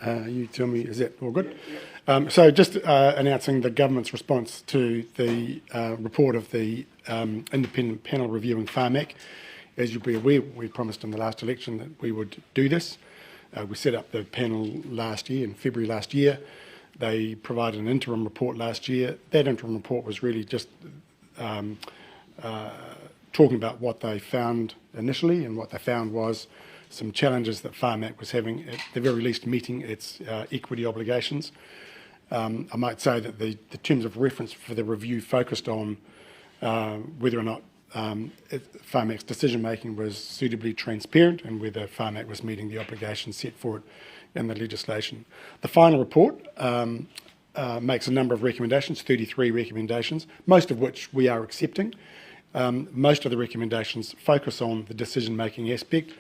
You tell me, is that all good? So just announcing the government's response to the report of the independent panel reviewing Pharmac. As you'll be aware, we promised in the last election that we would do this. We set up the panel last year, in February last year. They provided an interim report last year. That interim report was really just talking about what they found initially, and what they found was some challenges that Pharmac was having, at the very least meeting its equity obligations. I might say that the terms of reference for the review focused on whether or not Pharmac's decision-making was suitably transparent and whether Pharmac was meeting the obligations set for it in the legislation. The final report makes a number of recommendations, 33 recommendations, most of which we are accepting. Most of the recommendations focus on the decision-making aspect,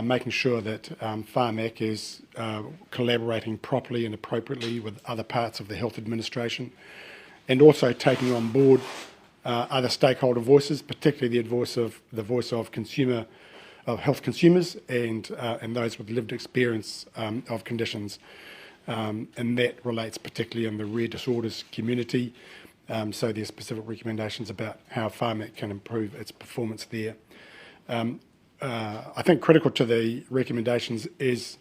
making sure that Pharmac is collaborating properly and appropriately with other parts of the health administration, and also taking on board other stakeholder voices, particularly the voice of health consumers and those with lived experience of conditions, and that relates particularly in the rare disorders community. So there's specific recommendations about how Pharmac can improve its performance there. I think critical to the recommendations is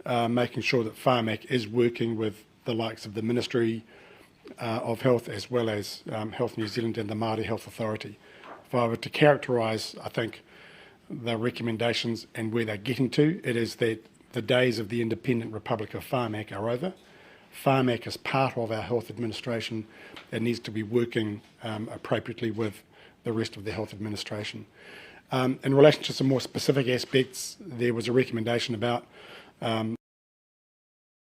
making sure that Pharmac is working with the likes of the Ministry of Health, as well as Health New Zealand and the Māori Health Authority. If I were to characterise, I think, the recommendations and where they're getting to, it is that the days of the independent Republic of Pharmac are over. Pharmac is part of our health administration and needs to be working appropriately with the rest of the health administration. In relation to some more specific aspects, there was a recommendation about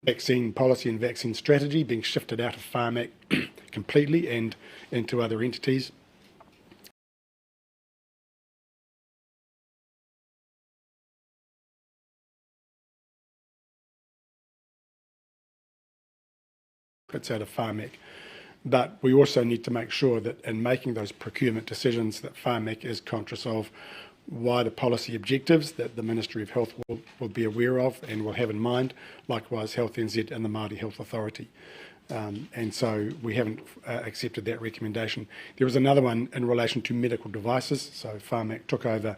vaccine policy and vaccine strategy being shifted out of Pharmac completely and into other entities. It's out of Pharmac. But we also need to make sure that in making those procurement decisions that Pharmac is conscious of wider policy objectives that the Ministry of Health will be aware of and will have in mind, likewise Health NZ and the Māori Health Authority. And so we haven't accepted that recommendation. There was another one in relation to medical devices. So Pharmac took over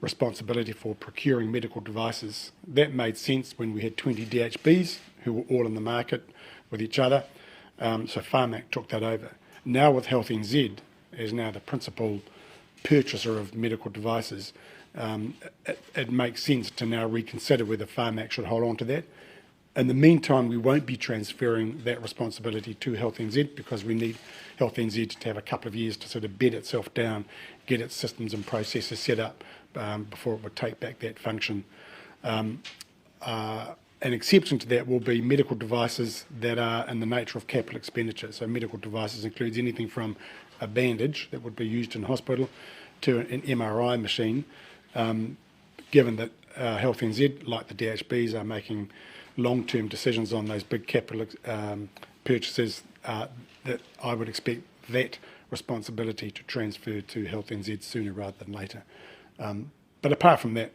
responsibility for procuring medical devices. That made sense when we had 20 DHBs who were all in the market with each other. So Pharmac took that over. Now with Health NZ as now the principal purchaser of medical devices, it makes sense to now reconsider whether Pharmac should hold on to that. In the meantime, we won't be transferring that responsibility to Health NZ because we need Health NZ to have a couple of years to sort of bed itself down, get its systems and processes set up before it would take back that function. An exception to that will be medical devices that are in the nature of capital expenditure. So medical devices includes anything from a bandage that would be used in hospital to an MRI machine. Given that Health NZ, like the DHBs, are making long-term decisions on those big capital purchases, that I would expect that responsibility to transfer to Health NZ sooner rather than later. But apart from that,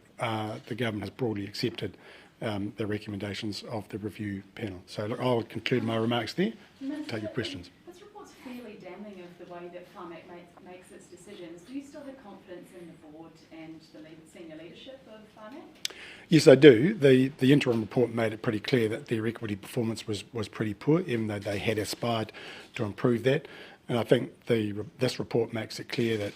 the government has broadly accepted the recommendations of the review panel. So look, I'll conclude my remarks there. Take your questions. This report's fairly damning of the way that Pharmac makes its decisions. Do you still have confidence in the board and the senior leadership of Pharmac? Yes, I do. The interim report made it pretty clear that their equity performance was pretty poor, even though they had aspired to improve that. And I think this report makes it clear that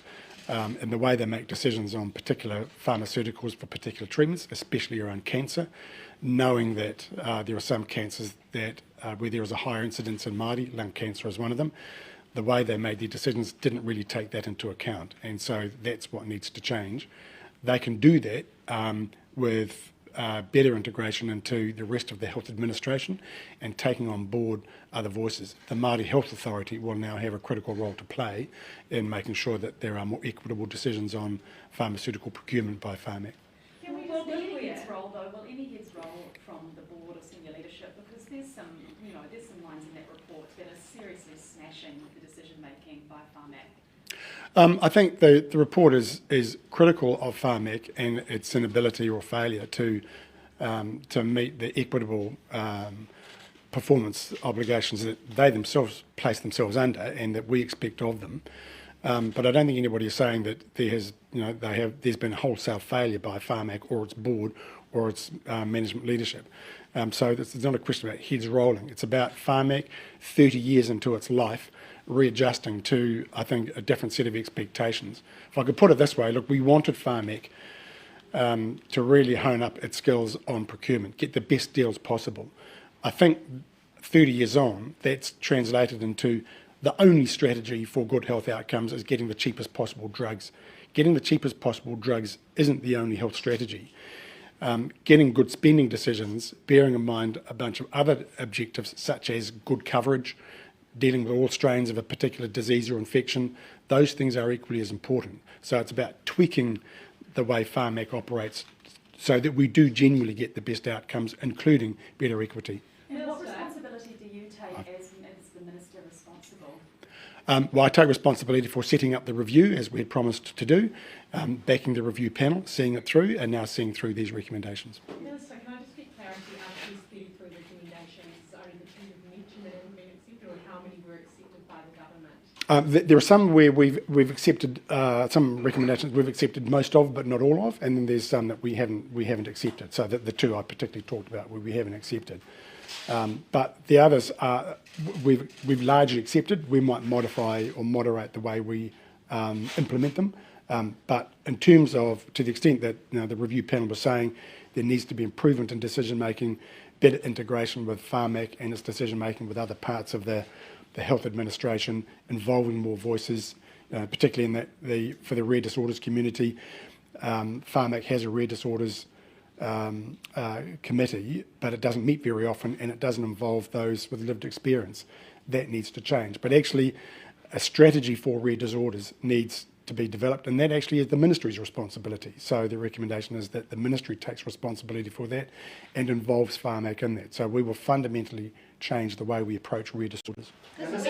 in the way they make decisions on particular pharmaceuticals for particular treatments, especially around cancer, knowing that there are some cancers that where there is a higher incidence in Māori, lung cancer is one of them, the way they made their decisions didn't really take that into account. And so that's what needs to change. They can do that with better integration into the rest of the health administration and taking on board other voices. The Māori Health Authority will now have a critical role to play in making sure that there are more equitable decisions on pharmaceutical procurement by Pharmac. Can we just any head's role though? Will any head's role from the board or senior leadership? Because there's some lines in that report that are seriously smashing the decision making by Pharmac. I think the report is critical of Pharmac and its inability or failure to to meet the equitable performance obligations that they themselves place themselves under and that we expect of them. But I don't think anybody is saying that there's been wholesale failure by Pharmac or its board or its management leadership. So it's not a question about heads rolling. It's about Pharmac 30 years into its life readjusting to, I think, a different set of expectations. If I could put it this way, look, we wanted Pharmac to really hone up its skills on procurement, get the best deals possible. I think 30 years on, that's translated into the only strategy for good health outcomes is getting the cheapest possible drugs. Getting the cheapest possible drugs isn't the only health strategy. Getting good spending decisions, bearing in mind a bunch of other objectives such as good coverage, dealing with all strains of a particular disease or infection, those things are equally as important. So it's about tweaking the way Pharmac operates so that we do genuinely get the best outcomes, including better equity. And what responsibility do you take as the Minister responsible? Well, I take responsibility for setting up the review, as we had promised to do, backing the review panel, seeing it through, and now seeing through these recommendations. Minister, can I just get clarity on these 33 recommendations? Only the two you've mentioned that haven't been accepted, or how many were accepted by the government? There are some where we've accepted some recommendations we've accepted most of, but not all of, and then there's some that we haven't accepted. So the two I particularly talked about where we haven't accepted. But the others we've largely accepted. We might modify or moderate the way we implement them. But in terms of, to the extent that the review panel was saying, there needs to be improvement in decision making, better integration with Pharmac and its decision making with other parts of the health administration, involving more voices, particularly in for the rare disorders community. Pharmac has a rare disorders committee, but it doesn't meet very often and it doesn't involve those with lived experience. That needs to change. But actually, a strategy for rare disorders needs to be developed, and that actually is the Ministry's responsibility. So the recommendation is that the Ministry takes responsibility for that and involves Pharmac in that. So we will fundamentally change the way we approach rare disorders. Just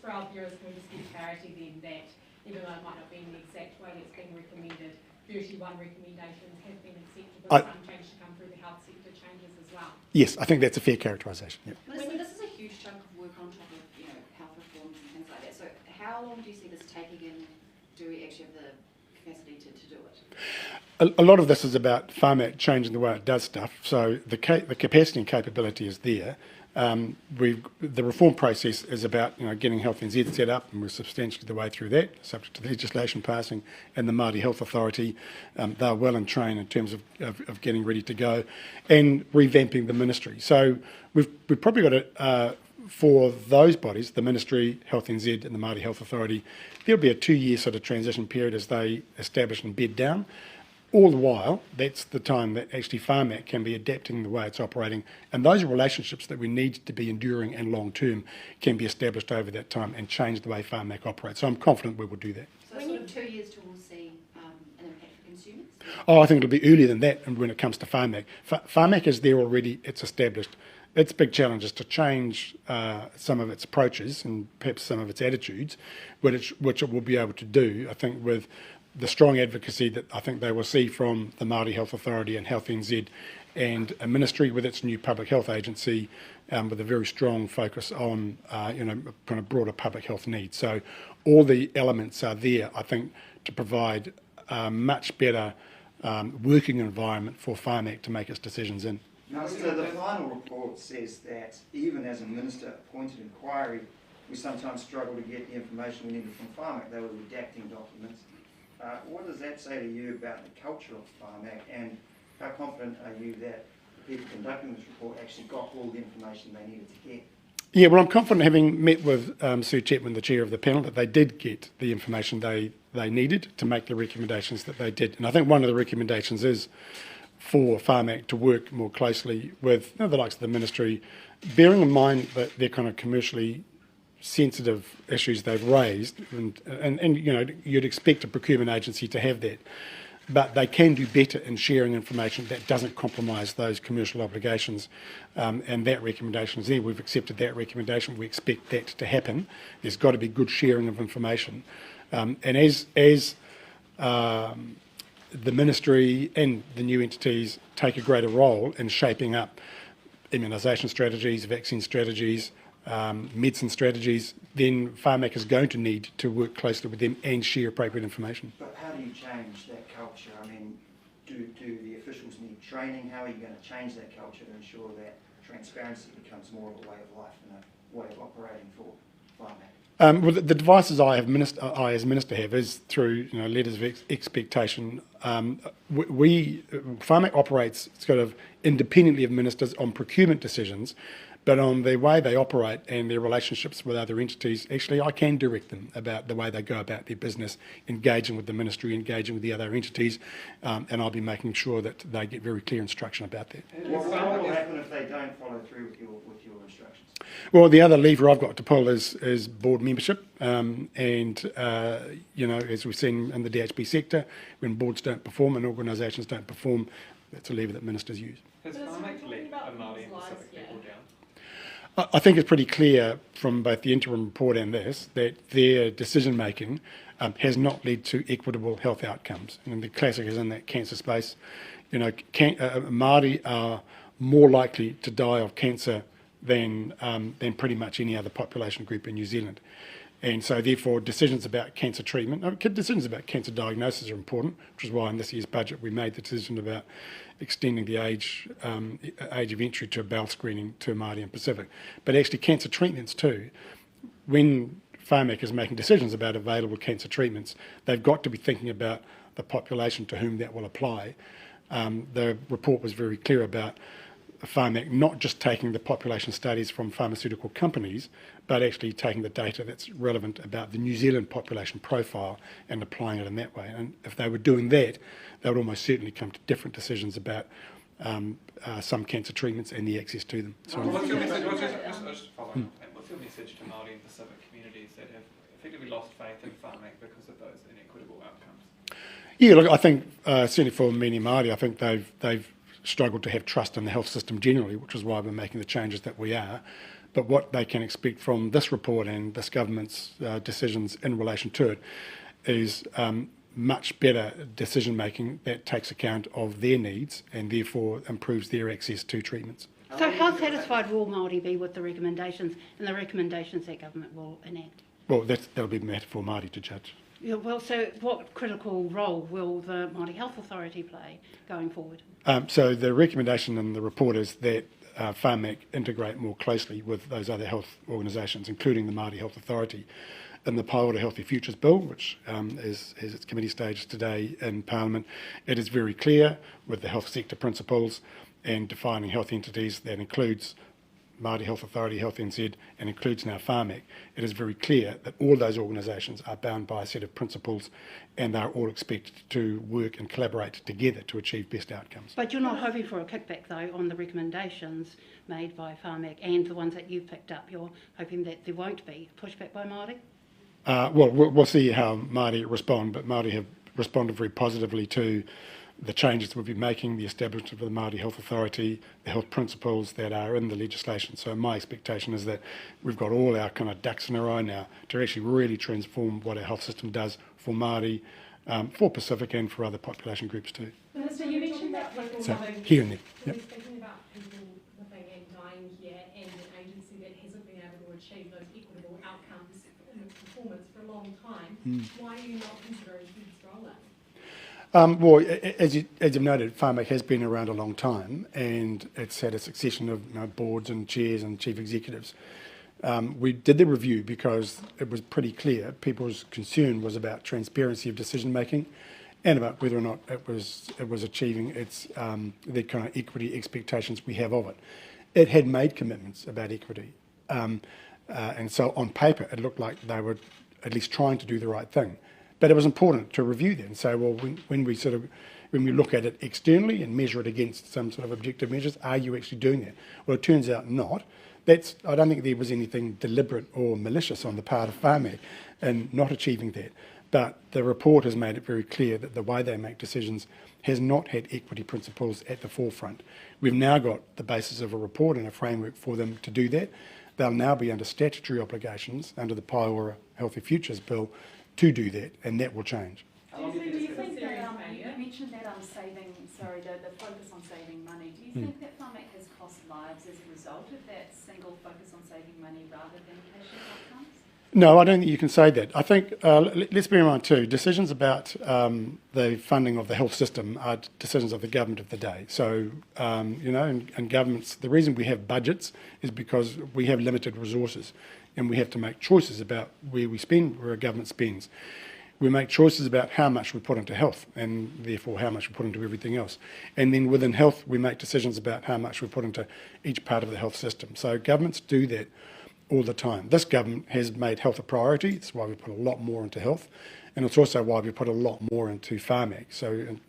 for our viewers, can we just get clarity then that, even though it might not be in the exact way that's being recommended, 31 recommendations have been accepted, but some change to come through the health sector changes as well? Yes, I think that's a fair characterisation. Yep. Listen, this is a huge chunk of work on top of health reforms and things like that. So how long do you see this taking, and do we actually have the capacity to do it? A lot of this is about Pharmac changing the way it does stuff. So the capacity and capability is there. The reform process is about getting Health NZ set up, and we're substantially the way through that, subject to the legislation passing, and the Māori Health Authority. They're well in train in terms of getting ready to go, and revamping the ministry. So we've probably got for those bodies, the Ministry, Health NZ and the Māori Health Authority, there'll be a 2-year sort of transition period as they establish and bed down. All the while, that's the time that actually Pharmac can be adapting the way it's operating, and those relationships that we need to be enduring and long-term can be established over that time and change the way Pharmac operates. So I'm confident we will do that. So sort of 2 years till we'll see an impact for consumers? Oh, I think it'll be earlier than that when it comes to Pharmac. Pharmac is there already, it's established. Its big challenge is to change some of its approaches and perhaps some of its attitudes, which it will be able to do, I think, with the strong advocacy that I think they will see from the Māori Health Authority and Health NZ, and a ministry with its new public health agency with a very strong focus on kind of broader public health needs. So all the elements are there, I think, to provide a much better working environment for Pharmac to make its decisions in. Minister, the final report says that even as a minister-appointed inquiry, we sometimes struggle to get the information we needed from Pharmac. They were redacting documents. What does that say to you about the culture of Pharmac, and how confident are you that the people conducting this report actually got all the information they needed to get? Yeah, well, I'm confident, having met with Sue Chapman, the chair of the panel, that they did get the information they needed to make the recommendations that they did. And I think one of the recommendations is for Pharmac to work more closely with the likes of the ministry, bearing in mind that they're kind of commercially sensitive issues they've raised, and you'd expect a procurement agency to have that, but they can do better in sharing information that doesn't compromise those commercial obligations, and that recommendation is there. We've accepted that recommendation. We expect that to happen. There's got to be good sharing of information, and as the ministry and the new entities take a greater role in shaping up immunisation strategies, vaccine strategies, medicine strategies, then Pharmac is going to need to work closely with them and share appropriate information. But how do you change that culture? I mean, do the officials need training? How are you going to change that culture to ensure that transparency becomes more of a way of life and a way of operating for Pharmac? Well, the devices I as minister have is through letters of expectation. Pharmac operates sort of independently of ministers on procurement decisions, but on the way they operate and their relationships with other entities, actually I can direct them about the way they go about their business, engaging with the ministry, engaging with the other entities, and I'll be making sure that they get very clear instruction about that. What will happen if they don't follow through with your instructions? Well, the other lever I've got to pull is board membership, and as we've seen in the DHB sector, when boards don't perform and organisations don't perform, that's a lever that ministers use. Has Pharmac let a Māori and Pacific people down? I think it's pretty clear from both the interim report and this that their decision making has not led to equitable health outcomes. And the classic is in that cancer space. Māori are more likely to die of cancer than pretty much any other population group in New Zealand. And so therefore decisions about cancer treatment, decisions about cancer diagnosis are important, which is why in this year's budget we made the decision about extending the age of entry to bowel screening to Māori and Pacific. But actually cancer treatments too, when Pharmac is making decisions about available cancer treatments, they've got to be thinking about the population to whom that will apply. The report was very clear about Pharmac not just taking the population studies from pharmaceutical companies, but actually taking the data that's relevant about the New Zealand population profile and applying it in that way. And if they were doing that, they would almost certainly come to different decisions about some cancer treatments and the access to them. So what's your message? What's your message to Māori and Pacific communities that have effectively lost faith in Pharmac because of those inequitable outcomes? Yeah, look, I think certainly for many Māori, I think they've struggled to have trust in the health system generally, which is why we're making the changes that we are. But what they can expect from this report and this government's decisions in relation to it is much better decision making that takes account of their needs and therefore improves their access to treatments. So how satisfied will Māori be with the recommendations and the recommendations that government will enact? Well, that'll be a matter for Māori to judge. Yeah, well, so what critical role will the Māori Health Authority play going forward? So the recommendation in the report is that Pharmac integrate more closely with those other health organisations, including the Māori Health Authority. In the Paora Healthy Futures Bill, which is its committee stage today in Parliament, it is very clear with the health sector principles and defining health entities that includes Māori Health Authority, Health NZ, and includes now Pharmac. It is very clear that all those organisations are bound by a set of principles and they're all expected to work and collaborate together to achieve best outcomes. But you're not hoping for a kickback, though, on the recommendations made by Pharmac and the ones that you've picked up. You're hoping that there won't be pushback by Māori? Well, we'll see how Māori respond, but Māori have responded very positively to the changes we'll be making, the establishment of the Māori Health Authority, the health principles that are in the legislation. So my expectation is that we've got all our kind of ducks in a row now to actually really transform what our health system does for Māori, for Pacific and for other population groups too. Minister, you mentioned that people So living, here and there. we're Yep. speaking about people living and dying here and an agency that hasn't been able to achieve those equitable outcomes in its performance for a long time. Why are you not considering Head's role in? Well, as you've noted, Pharmac has been around a long time and it's had a succession of boards and chairs and chief executives. We did the review because it was pretty clear people's concern was about transparency of decision making and about whether or not it was achieving its the kind of equity expectations we have of it. It had made commitments about equity, and so on paper it looked like they were at least trying to do the right thing. But it was important to review that and say, well, when we look at it externally and measure it against some sort of objective measures, are you actually doing that? Well, it turns out not. I don't think there was anything deliberate or malicious on the part of Pharmac in not achieving that. But the report has made it very clear that the way they make decisions has not had equity principles at the forefront. We've now got the basis of a report and a framework for them to do that. They'll now be under statutory obligations under the Paora Healthy Futures Bill to do that, and that will change. Do you think that, you mentioned mentioned that the focus on saving money. Do you think that Pharmac has cost lives as a result of that single focus on saving money rather than patient outcomes? No, I don't think you can say that. I think, let's bear in mind too, decisions about the funding of the health system are decisions of the government of the day. So, and governments, the reason we have budgets is because we have limited resources and we have to make choices about where we spend, where a government spends. We make choices about how much we put into health and therefore how much we put into everything else. And then within health, we make decisions about how much we put into each part of the health system. So governments do that all the time. This government has made health a priority. That's why we put a lot more into health. And it's also why we put a lot more into Pharmac. So in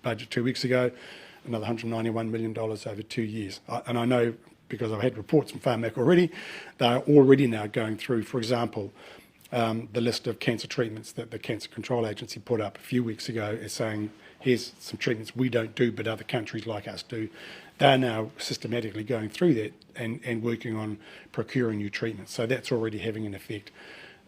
budget 2 weeks ago, another $191 million over 2 years. And I know, because I've had reports from Pharmac already, they're already now going through, for example, the list of cancer treatments that the Cancer Control Agency put up a few weeks ago is saying, here's some treatments we don't do but other countries like us do. They're now systematically going through that and working on procuring new treatments. So that's already having an effect.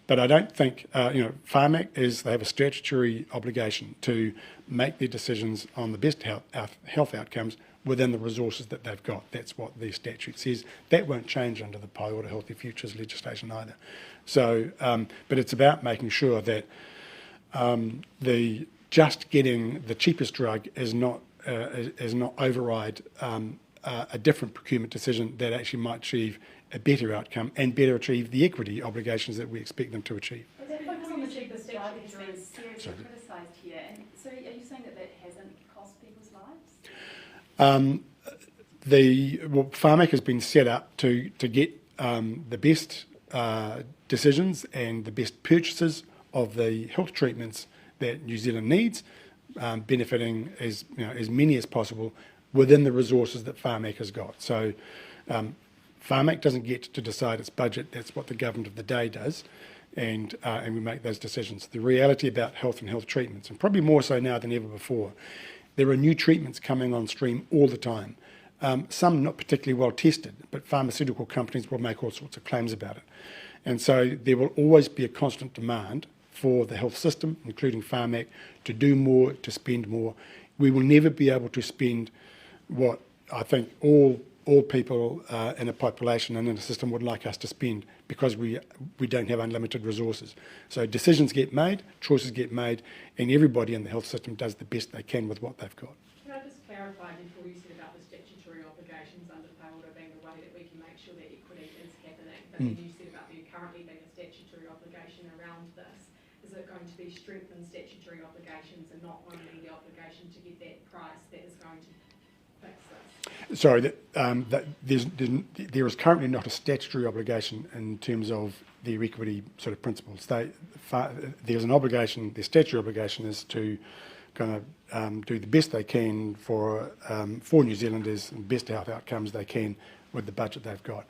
But I don't think, Pharmac they have a statutory obligation to make their decisions on the best health outcomes within the resources that they've got. That's what the statute says. That won't change under the Paiora Healthy Futures legislation either. So, but it's about making sure that just getting the cheapest drug is not override a different procurement decision that actually might achieve a better outcome and better achieve the equity obligations that we expect them to achieve. But that focus on the cheapest drug has been seriously criticised here. And so are you saying that hasn't cost people's lives? Pharmac has been set up to get the best decisions and the best purchases of the health treatments that New Zealand needs, benefiting as many as possible within the resources that Pharmac has got. So Pharmac doesn't get to decide its budget. That's what the government of the day does, and we make those decisions. The reality about health and health treatments, and probably more so now than ever before, there are new treatments coming on stream all the time. Some not particularly well tested, but pharmaceutical companies will make all sorts of claims about it. And so there will always be a constant demand for the health system, including Pharmac, to do more, to spend more. We will never be able to spend what I think all people in a population and in a system would like us to spend, because we don't have unlimited resources. So decisions get made, choices get made, and everybody in the health system does the best they can with what they've got. Can I just clarify before you said about the statutory obligations under Paiora being the way that we can make sure that equity is happening, but then you said about there currently being a statutory obligation around this. Is it going to be strengthened statutory obligations and not only the obligation to get that price that is going to fix this? Sorry, there is currently not a statutory obligation in terms of their equity sort of principles. There's an obligation, their statutory obligation is to kind of do the best they can for New Zealanders and best health outcomes they can with the budget they've got.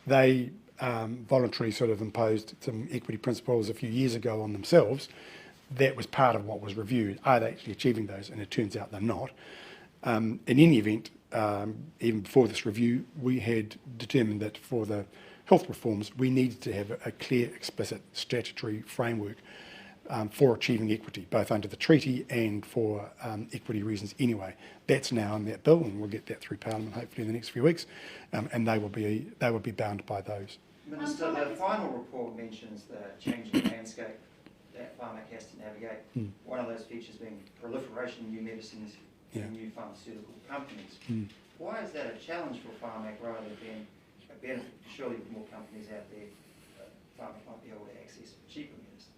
They voluntarily sort of imposed some equity principles a few years ago on themselves. That was part of what was reviewed. Are they actually achieving those? And it turns out they're not. In any event, even before this review, we had determined that for the health reforms, we needed to have a clear, explicit statutory framework for achieving equity, both under the treaty and for equity reasons anyway. That's now in that bill, and we'll get that through Parliament hopefully in the next few weeks, and they will be bound by those. Minister, the final report mentions the changing landscape that Pharmac has to navigate. One of those features being proliferation of new medicines and new pharmaceutical companies. Why is that a challenge for Pharmac rather than a benefit? Surely with more companies out there, Pharmac might be able to access cheaper medicines.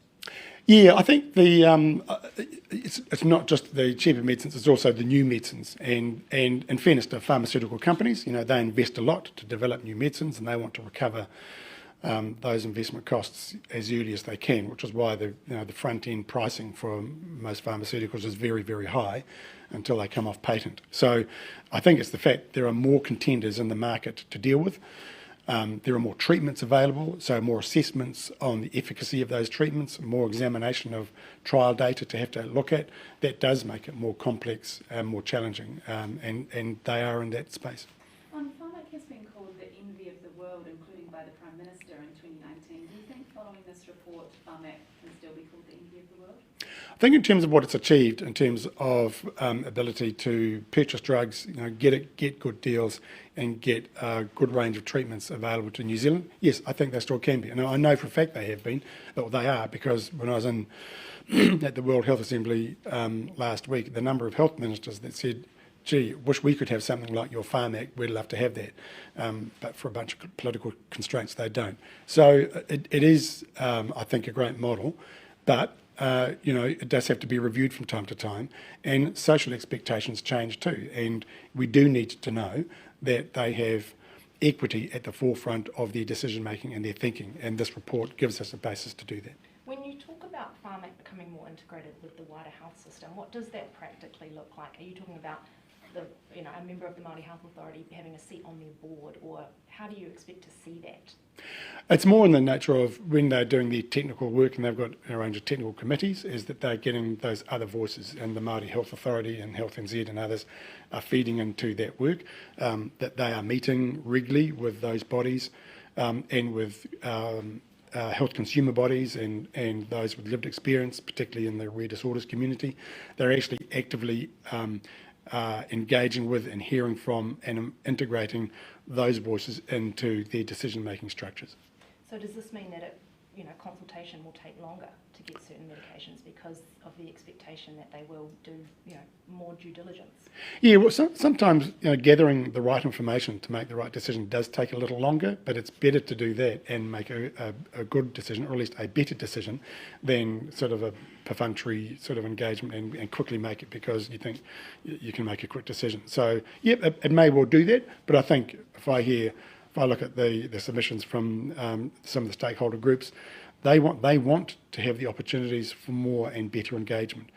Yeah, I think it's not just the cheaper medicines, it's also the new medicines. And in fairness to pharmaceutical companies, they invest a lot to develop new medicines and they want to recover those investment costs as early as they can, which is why the front end pricing for most pharmaceuticals is very, very high until they come off patent. So I think it's the fact there are more contenders in the market to deal with. There are more treatments available, so more assessments on the efficacy of those treatments, more examination of trial data to have to look at. That does make it more complex and more challenging, and they are in that space. Pharmac has been called the envy of the world, including by the Prime Minister in 2019. Do you think following this report, Pharmac can still be called the envy of the world? I think in terms of what it's achieved, in terms of ability to purchase drugs, get good deals, and get a good range of treatments available to New Zealand, yes, I think they still can be. And I know for a fact they have been, or they are, because when I was in at the World Health Assembly last week, the number of health ministers that said, gee, wish we could have something like your Pharmac, we'd love to have that. But for a bunch of political constraints, they don't. So it is, I think, a great model, but it does have to be reviewed from time to time, and social expectations change too. And we do need to know that they have equity at the forefront of their decision making and their thinking, and this report gives us a basis to do that. When you talk about Pharmac becoming more integrated with the wider health system, what does that practically look like? Are you talking about a member of the Māori Health Authority having a seat on their board, or how do you expect to see that? It's more in the nature of when they're doing their technical work, and they've got a range of technical committees, is that they're getting those other voices, and the Māori Health Authority and Health NZ and others are feeding into that work, that they are meeting regularly with those bodies and with health consumer bodies and those with lived experience, particularly in the rare disorders community. They're actually actively engaging with and hearing from and integrating those voices into their decision-making structures. So does this mean that consultation will take longer to get certain medications because of the expectation that they will do more due diligence? Yeah, well, sometimes gathering the right information to make the right decision does take a little longer, but it's better to do that and make a good decision, or at least a better decision, than sort of a perfunctory sort of engagement and quickly make it because you think you can make a quick decision. So, yeah, it may well do that, but I think if I look at the submissions from some of the stakeholder groups, they want to have the opportunities for more and better engagement.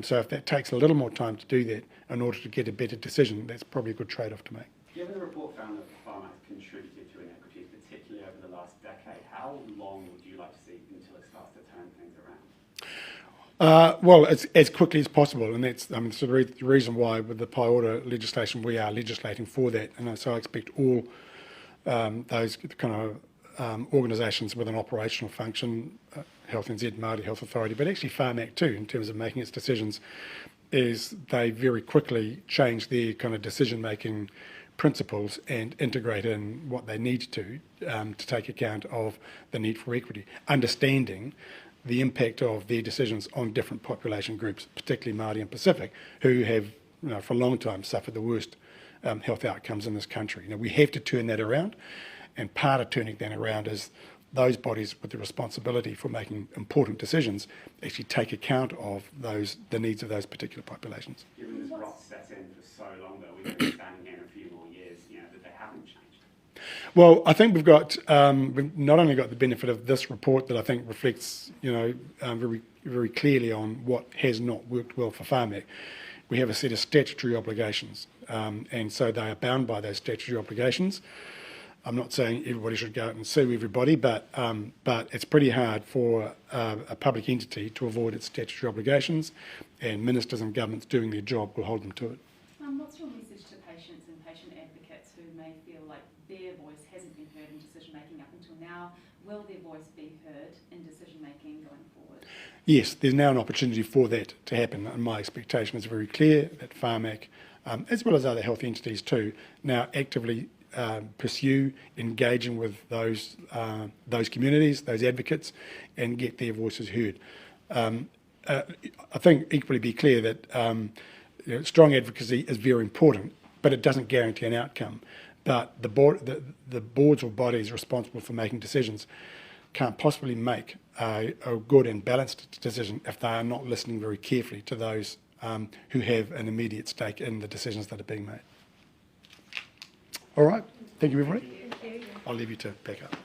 So if that takes a little more time to do that in order to get a better decision, that's probably a good trade-off to make. Given the report found that Pharmac contributed to inequities, particularly over the last decade, how long would you like to see until it starts to turn things around? Well, it's as quickly as possible, and that's sort of the reason why with the pie order legislation we are legislating for that, and so I expect all those kind of organisations with an operational function, Health NZ, Māori Health Authority, but actually Pharmac too, in terms of making its decisions, is they very quickly change their kind of decision-making principles and integrate in what they need to take account of the need for equity, understanding the impact of their decisions on different population groups, particularly Māori and Pacific, who have for a long time suffered the worst health outcomes in this country. We have to turn that around, and part of turning that around is those bodies with the responsibility for making important decisions actually take account of the needs of those particular populations. Given this rot set in for so long, though, we've been standing here in a few more years, that they haven't changed. Well, I think we've not only got the benefit of this report that I think reflects, very, very clearly on what has not worked well for Pharmac. We have a set of statutory obligations, and so they are bound by those statutory obligations. I'm not saying everybody should go out and sue everybody, but it's pretty hard for a public entity to avoid its statutory obligations, and ministers and governments doing their job will hold them to it. What's your message to patients and patient advocates who may feel like their voice hasn't been heard in decision-making up until now? Will their voice be heard in decision-making going forward? Yes, there's now an opportunity for that to happen, and my expectation is very clear that Pharmac, as well as other health entities too, now actively pursue engaging with those communities, those advocates, and get their voices heard. I think equally be clear that strong advocacy is very important, but it doesn't guarantee an outcome. But the boards or bodies responsible for making decisions can't possibly make a good and balanced decision if they are not listening very carefully to those who have an immediate stake in the decisions that are being made. All right. Thank you, everybody. I'll leave you to back up.